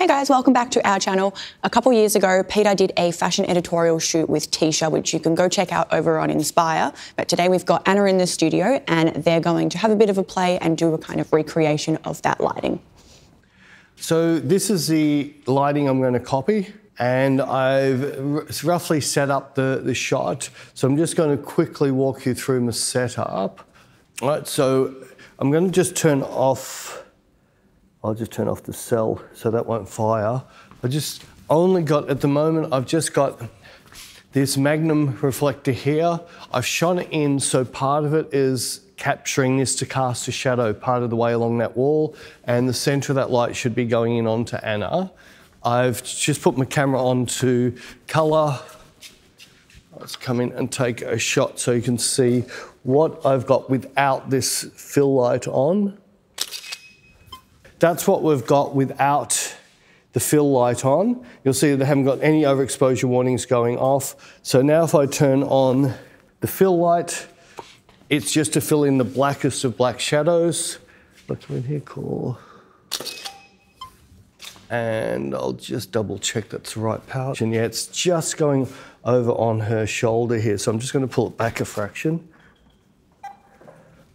Hey guys, welcome back to our channel. A couple years ago, Peter did a fashion editorial shoot with Tisha, which you can go check out over on Inspire. But today we've got Anna in the studio and they're going to have a bit of a play and do a kind of recreation of that lighting. So this is the lighting I'm going to copy, and I've roughly set up the shot. So I'm just going to quickly walk you through my setup. All right, so I'm going to just turn off. I'll just turn off the cell so that won't fire. At the moment, I've just got this Magnum reflector here. I've shone it in so part of it is capturing this to cast a shadow part of the way along that wall, and the center of that light should be going in onto Anna. I've just put my camera onto color. Let's come in and take a shot so you can see what I've got without this fill light on. That's what we've got without the fill light on. You'll see that I haven't got any overexposure warnings going off. So now if I turn on the fill light, it's just to fill in the blackest of black shadows. Let's go in here, cool. And I'll just double check that's the right pouch. And yeah, it's just going over on her shoulder here. So I'm just going to pull it back a fraction.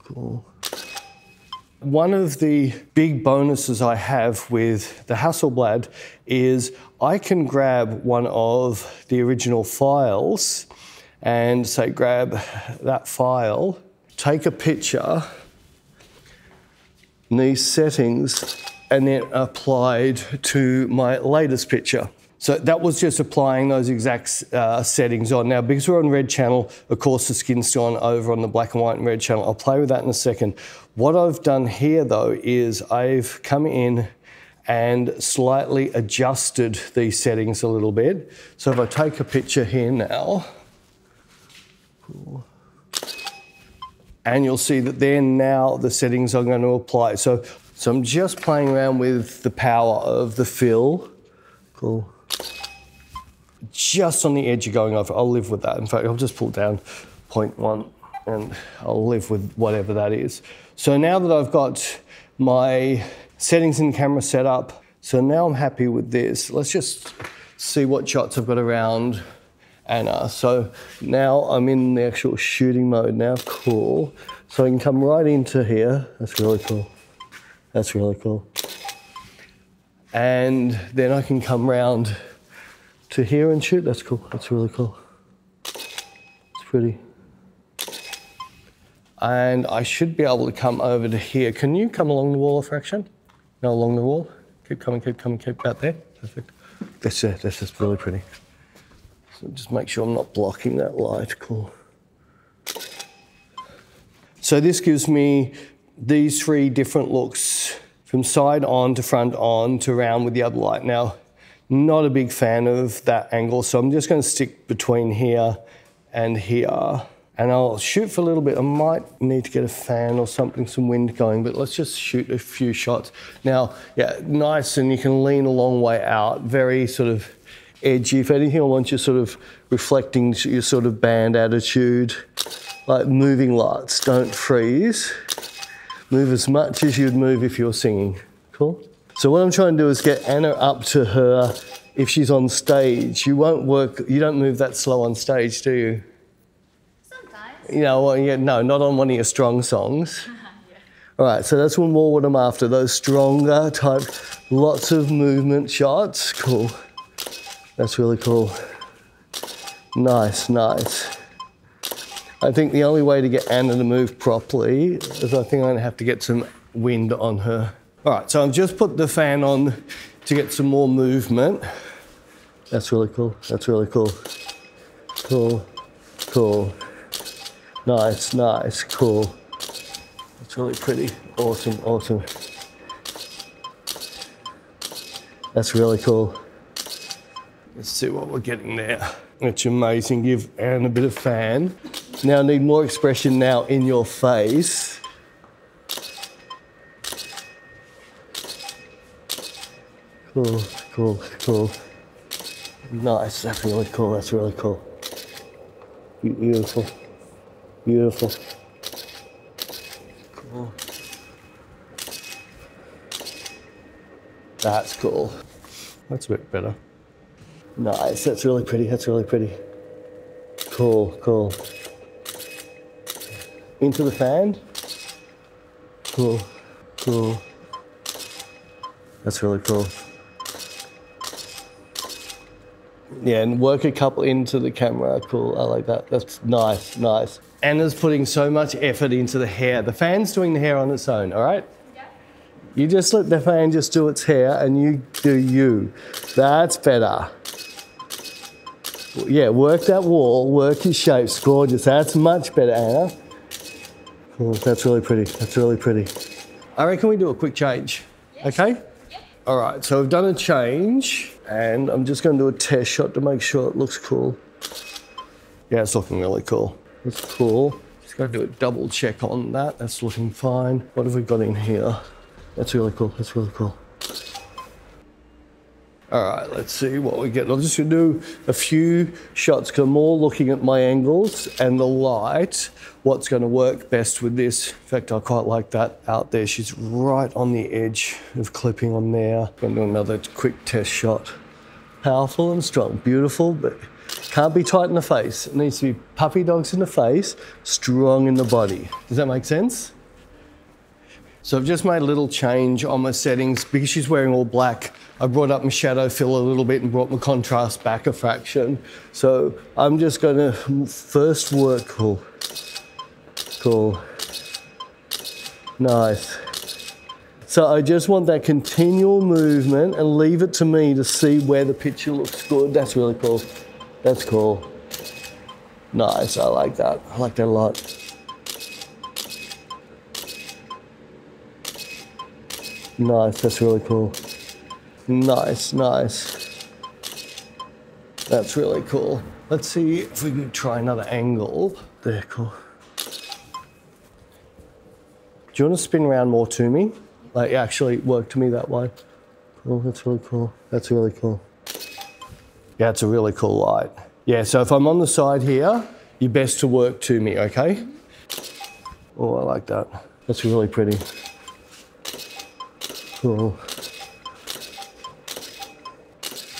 Cool. One of the big bonuses I have with the Hasselblad is I can grab one of the original files and say, grab that file, take a picture, in these settings, and then applied to my latest picture. So that was just applying those exact settings on. Now, because we're on red channel, of course, the skin's gone over on the black and white and red channel. I'll play with that in a second. What I've done here, though, is I've come in and slightly adjusted these settings a little bit. So if I take a picture here now, and you'll see that then now the settings I'm going to apply. So I'm just playing around with the power of the fill. Cool. Just on the edge of going over. I'll live with that. In fact, I'll just pull down 0.1 and I'll live with whatever that is. So now that I've got my settings in camera set up, so now I'm happy with this. Let's just see what shots I've got around Anna. So now I'm in the actual shooting mode now. Cool. So I can come right into here. That's really cool. That's really cool. And then I can come round to here and shoot. That's cool. That's really cool. It's pretty. And I should be able to come over to here. Can you come along the wall a fraction? No, along the wall. Keep coming, keep out there. Perfect. That's it. That's just really pretty. So just make sure I'm not blocking that light. Cool. So this gives me these three different looks, from side on to front on to round with the other light. Now, not a big fan of that angle, so I'm just going to stick between here and here. And I'll shoot for a little bit. I might need to get a fan or something, some wind going, but let's just shoot a few shots. Now, yeah, nice, and you can lean a long way out, very sort of edgy. If anything, I want you sort of reflecting your sort of band attitude, like moving lights, don't freeze. Move as much as you'd move if you were singing. Cool? So what I'm trying to do is get Anna up to her if she's on stage. You don't move that slow on stage, do you? Sometimes. You know, well, yeah, no, not on one of your strong songs. Yeah. All right, so that's more what I'm after, those stronger type, lots of movement shots. Cool. That's really cool. Nice, nice. I think the only way to get Anna to move properly is I think I'm going to have to get some wind on her. All right, so I've just put the fan on to get some more movement. That's really cool. That's really cool. Cool, cool. Nice, nice, cool. That's really pretty. Awesome, awesome. That's really cool. Let's see what we're getting there. It's amazing. Give Anne a bit of fan. Now I need more expression now in your face. Cool, cool, cool. Nice, that's really cool, that's really cool. Beautiful, beautiful. Cool. That's cool. That's a bit better. Nice, that's really pretty, that's really pretty. Cool, cool. Into the fan. Cool, cool. That's really cool. Yeah, and work a couple into the camera. Cool, I like that. That's nice, nice. Anna's putting so much effort into the hair. The fan's doing the hair on its own, all right? Yeah. You just let the fan just do its hair and you do you. That's better. Yeah, work that wall, work your shapes. Gorgeous, that's much better, Anna. Cool, that's really pretty, that's really pretty. I reckon we do a quick change, okay? Yeah. All right, so we've done a change and I'm just gonna do a test shot to make sure it looks cool. Yeah, it's looking really cool. It's cool. Just gonna do a double check on that. That's looking fine. What have we got in here? That's really cool, that's really cool. All right, let's see what we get. I'm just gonna do a few shots because I'm more looking at my angles and the light, what's gonna work best with this. In fact, I quite like that out there. She's right on the edge of clipping on there. I'm gonna do another quick test shot. Powerful and strong, beautiful, but can't be tight in the face. It needs to be puppy dogs in the face, strong in the body. Does that make sense? So I've just made a little change on my settings. Because she's wearing all black, I brought up my shadow fill a little bit and brought my contrast back a fraction. So I'm just gonna first work, cool, cool, nice. So I just want that continual movement and leave it to me to see where the picture looks good. That's really cool. That's cool. Nice, I like that. I like that a lot. Nice, that's really cool. Nice, nice. That's really cool. Let's see if we can try another angle. There, cool. Do you want to spin around more to me? Like actually work to me that way. Cool, that's really cool. That's really cool. Yeah, it's a really cool light. Yeah, so if I'm on the side here, you're best to work to me, okay? Oh, I like that. That's really pretty. Cool.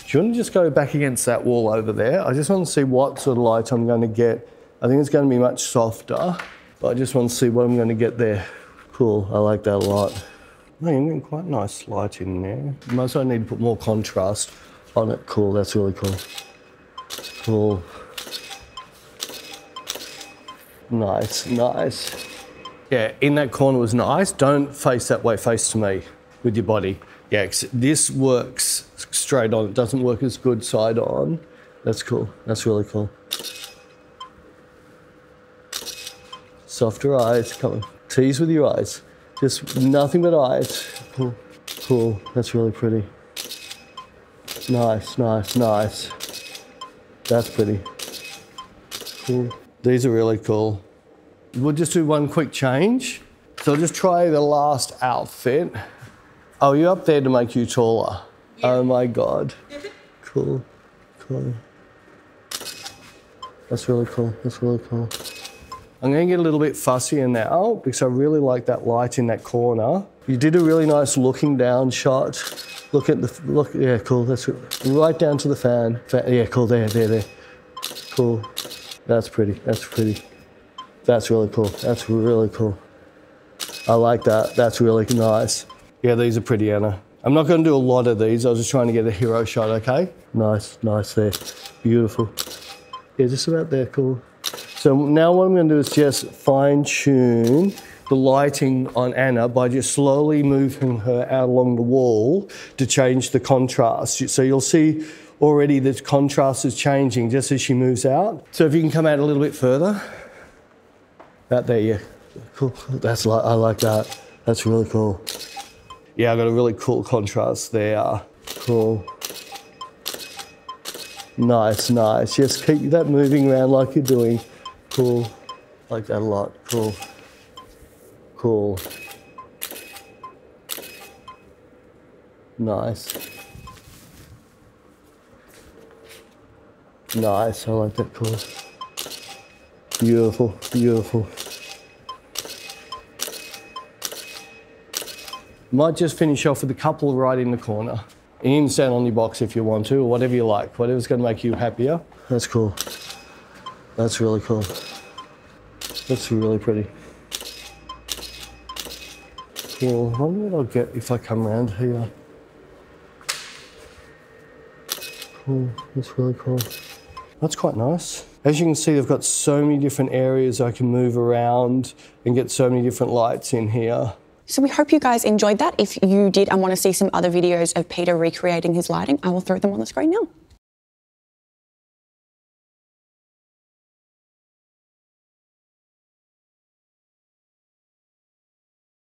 Do you want to just go back against that wall over there? I just want to see what sort of light I'm going to get. I think it's going to be much softer, but I just want to see what I'm going to get there. Cool, I like that a lot. Oh, you're getting quite nice light in there. Most I need to put more contrast on it. Cool, that's really cool. Cool. Nice, nice. Yeah, in that corner was nice. Don't face that way, face to me with your body. Yeah, this works straight on. It doesn't work as good side on. That's cool. That's really cool. Softer eyes. Come on. Tease with your eyes. Just nothing but eyes. Cool. Cool. That's really pretty. Nice, nice, nice. That's pretty. Cool. These are really cool. We'll just do one quick change. So I'll just try the last outfit. Oh, you're up there to make you taller. Yeah. Oh my God. Cool, cool. That's really cool, that's really cool. I'm gonna get a little bit fussier now because I really like that light in that corner. You did a really nice looking down shot. Look at the, look, yeah, cool, that's right down to the fan. Yeah, cool, there. Cool, that's pretty, that's pretty. That's really cool, that's really cool. I like that, that's really nice. Yeah, these are pretty, Anna. I'm not going to do a lot of these. I was just trying to get a hero shot, okay? Nice, nice there. Beautiful. Yeah, just about there, cool. So now what I'm going to do is just fine-tune the lighting on Anna by just slowly moving her out along the wall to change the contrast. So you'll see already the contrast is changing just as she moves out. So if you can come out a little bit further. Out there, yeah. Cool. That's I like that. That's really cool. Yeah, I've got a really cool contrast there. Cool. Nice, nice. Just keep that moving around like you're doing. Cool. Like that a lot. Cool. Cool. Nice. Nice, I like that. Cool. Beautiful, beautiful. Might just finish off with a couple right in the corner. And you can stand on your box if you want to, or whatever you like, whatever's going to make you happier. That's cool. That's really cool. That's really pretty. Cool. I wonder what I'll get if I come around here. Cool. That's really cool. That's quite nice. As you can see, they've got so many different areas I can move around and get so many different lights in here. So we hope you guys enjoyed that. If you did and want to see some other videos of Peter recreating his lighting, I will throw them on the screen now.